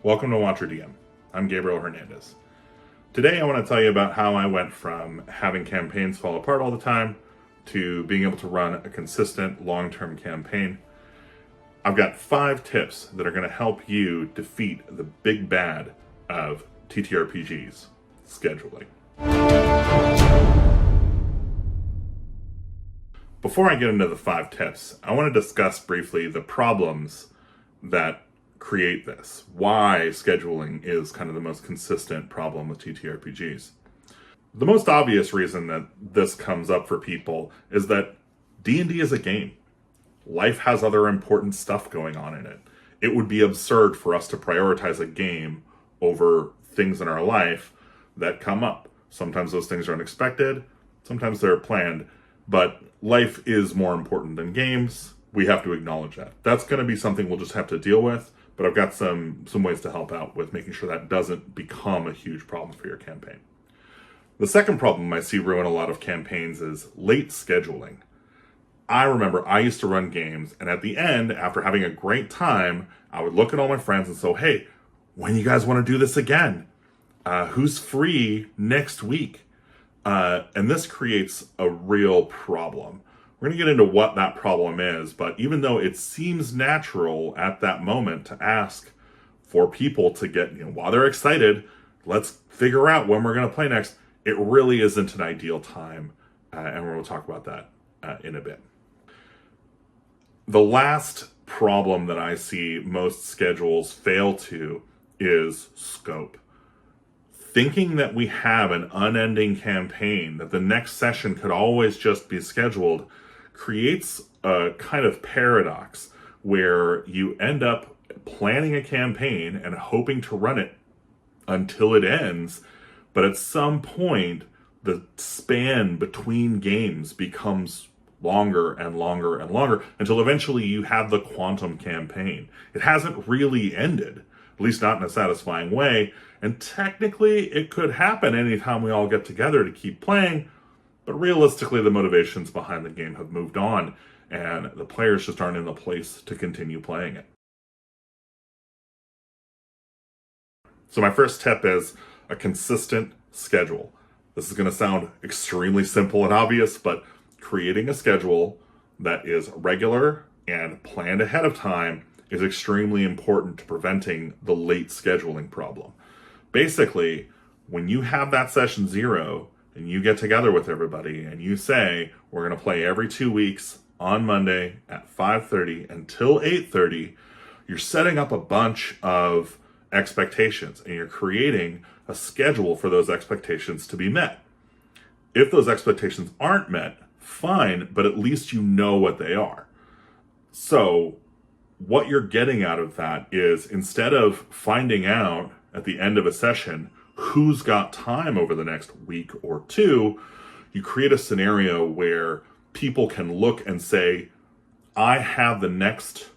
Welcome to Watcher DM. I'm Gabriel Hernandez. Today I want to tell you about how I went from having campaigns fall apart all the time to being able to run a consistent long-term campaign. I've got 5 tips that are going to help you defeat the big bad of TTRPGs, scheduling. Before I get into the 5 tips, I want to discuss briefly the problems that create this. Why scheduling is kind of the most consistent problem with TTRPGs. The most obvious reason that this comes up for people is that D&D is a game. Life has other important stuff going on in it. It would be absurd for us to prioritize a game over things in our life that come up. Sometimes those things are unexpected, sometimes they're planned, but life is more important than games. We have to acknowledge that. That's going to be something we'll just have to deal with, but I've got some ways to help out with making sure that doesn't become a huge problem for your campaign. The second problem I see ruin a lot of campaigns is late scheduling. I remember I used to run games, and at the end, after having a great time, I would look at all my friends and say, hey, when you guys want to do this again? Who's free next week? And this creates a real problem. We're going to get into what that problem is, but even though it seems natural at that moment to ask for people to get, while they're excited, let's figure out when we're going to play next, it really isn't an ideal time, and we'll talk about that in a bit. The last problem that I see most schedules fail to is scope. Thinking that we have an unending campaign, that the next session could always just be scheduled, creates a kind of paradox where you end up planning a campaign and hoping to run it until it ends, but at some point the span between games becomes longer and longer and longer until eventually you have the quantum campaign. It hasn't really ended, at least not in a satisfying way, and technically it could happen anytime we all get together to keep playing, but realistically the motivations behind the game have moved on and the players just aren't in the place to continue playing it. So my first tip is a consistent schedule. This is going to sound extremely simple and obvious, but creating a schedule that is regular and planned ahead of time is extremely important to preventing the late scheduling problem. Basically, when you have that session 0 and you get together with everybody and you say, we're going to play every 2 weeks on Monday at 5:30 until 8:30, you're setting up a bunch of expectations and you're creating a schedule for those expectations to be met. If those expectations aren't met, fine, but at least you know what they are. So what you're getting out of that is, instead of finding out at the end of a session who's got time over the next week or 2, you create a scenario where people can look and say, I have the next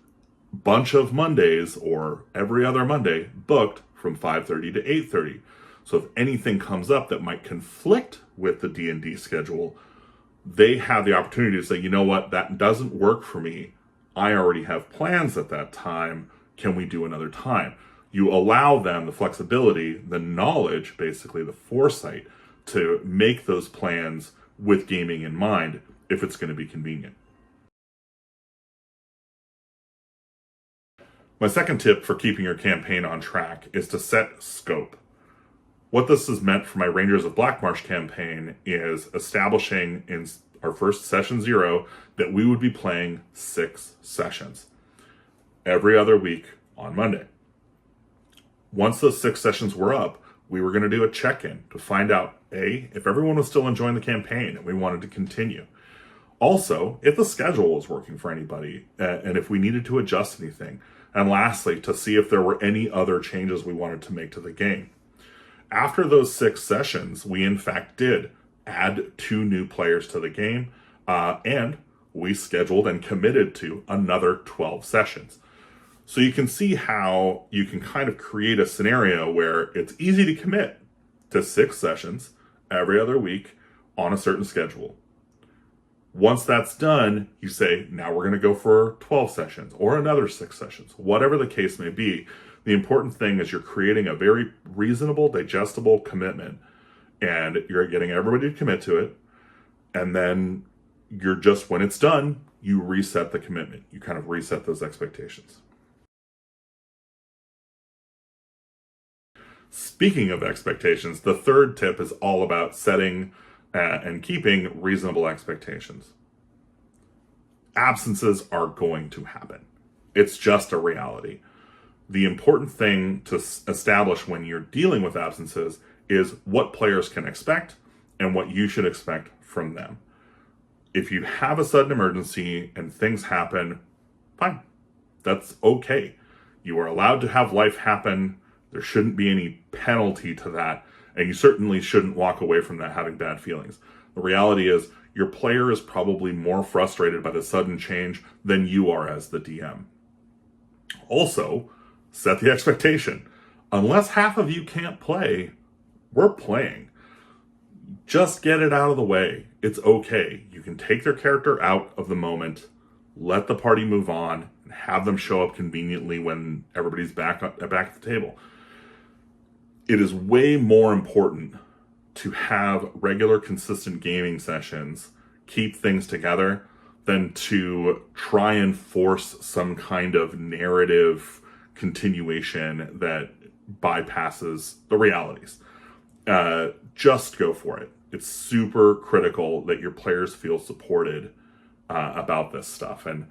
bunch of Mondays or every other Monday booked from 5:30 to 8:30. So if anything comes up that might conflict with the D&D schedule, they have the opportunity to say, you know what, that doesn't work for me. I already have plans at that time. Can we do another time? You allow them the flexibility, the knowledge, basically the foresight to make those plans with gaming in mind if it's going to be convenient. My second tip for keeping your campaign on track is to set scope. What this has meant for my Rangers of Blackmarsh campaign is establishing in our first session 0 that we would be playing 6 sessions every other week on Monday. Once those 6 sessions were up, we were going to do a check-in to find out, A, if everyone was still enjoying the campaign and we wanted to continue. Also, if the schedule was working for anybody and if we needed to adjust anything. And lastly, to see if there were any other changes we wanted to make to the game. After those 6 sessions, we in fact did add 2 new players to the game, and we scheduled and committed to another 12 sessions. So you can see how you can kind of create a scenario where it's easy to commit to 6 sessions every other week on a certain schedule. Once that's done, you say, now we're going to go for 12 sessions or another 6 sessions, whatever the case may be. The important thing is you're creating a very reasonable, digestible commitment, and you're getting everybody to commit to it. And then you're just, when it's done, you reset the commitment. You kind of reset those expectations. Speaking of expectations, the third tip is all about setting and keeping reasonable expectations. Absences are going to happen. It's just a reality. The important thing to establish when you're dealing with absences is what players can expect and what you should expect from them. If you have a sudden emergency and things happen, fine. That's okay. You are allowed to have life happen. There shouldn't be any penalty to that, and you certainly shouldn't walk away from that having bad feelings. The reality is your player is probably more frustrated by the sudden change than you are as the DM. Also, set the expectation. Unless half of you can't play, we're playing. Just get it out of the way. It's okay. You can take their character out of the moment, let the party move on, and have them show up conveniently when everybody's back at the table. It is way more important to have regular, consistent gaming sessions, keep things together, than to try and force some kind of narrative continuation that bypasses the realities. Just go for it. It's super critical that your players feel supported about this stuff. And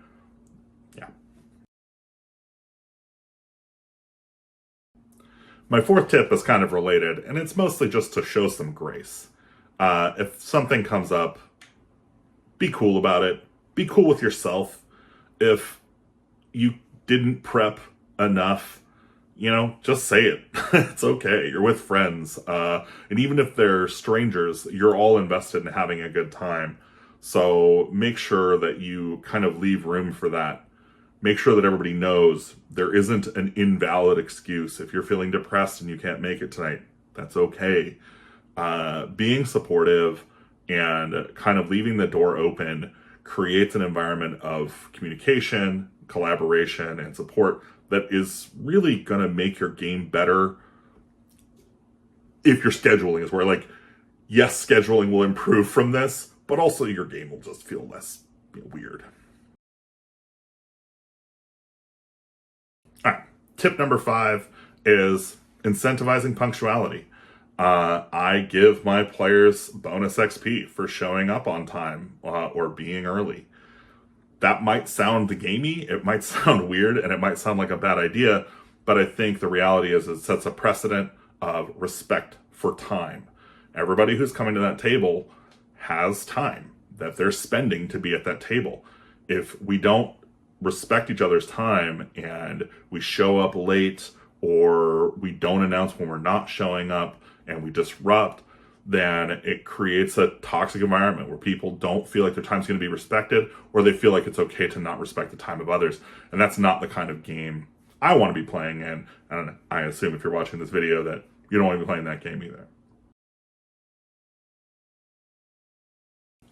yeah. My fourth tip is kind of related, and it's mostly just to show some grace. If something comes up, be cool about it. Be cool with yourself. If you didn't prep enough, just say it. It's okay. You're with friends. And even if they're strangers, you're all invested in having a good time. So make sure that you kind of leave room for that. Make sure that everybody knows there isn't an invalid excuse. If you're feeling depressed and you can't make it tonight, that's okay. Being supportive and kind of leaving the door open creates an environment of communication, collaboration, and support that is really going to make your game better. If your scheduling is where, yes, scheduling will improve from this, but also your game will just feel less weird. All right, tip number 5 is incentivizing punctuality. I give my players bonus XP for showing up on time or being early. That might sound gamey, it might sound weird, and it might sound like a bad idea, but I think the reality is it sets a precedent of respect for time. Everybody who's coming to that table has time that they're spending to be at that table. If we don't respect each other's time and we show up late or we don't announce when we're not showing up and we disrupt, then it creates a toxic environment where people don't feel like their time's going to be respected, or they feel like it's okay to not respect the time of others. And that's not the kind of game I want to be playing in. And I assume if you're watching this video that you don't want to be playing that game either.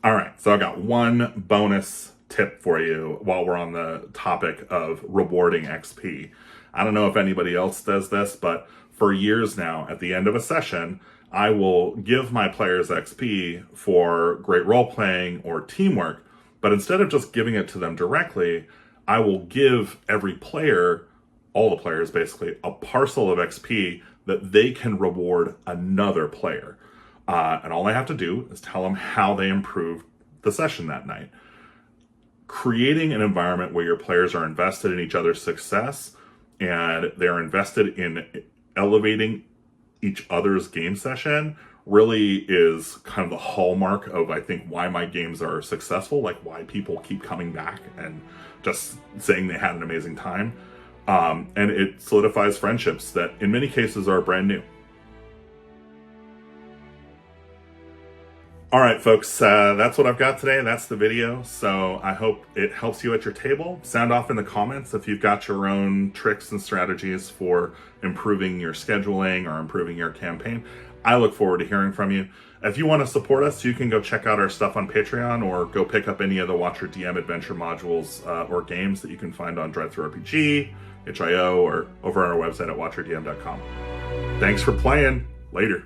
All right, so I got one bonus tip for you while we're on the topic of rewarding XP. I don't know if anybody else does this, but for years now, at the end of a session, I will give my players XP for great role-playing or teamwork, but instead of just giving it to them directly, I will give every player, all the players basically, a parcel of XP that they can reward another player. And all I have to do is tell them how they improved the session that night. Creating an environment where your players are invested in each other's success and they're invested in elevating each other's game session really is kind of the hallmark of, I think, why my games are successful, why people keep coming back and just saying they had an amazing time. And it solidifies friendships that in many cases are brand new. All right, folks, that's what I've got today. That's the video. So I hope it helps you at your table. Sound off in the comments if you've got your own tricks and strategies for improving your scheduling or improving your campaign. I look forward to hearing from you. If you want to support us, you can go check out our stuff on Patreon or go pick up any of the Watcher DM adventure modules or games that you can find on DriveThruRPG, itch.io, or over on our website at watcherdm.com. Thanks for playing. Later.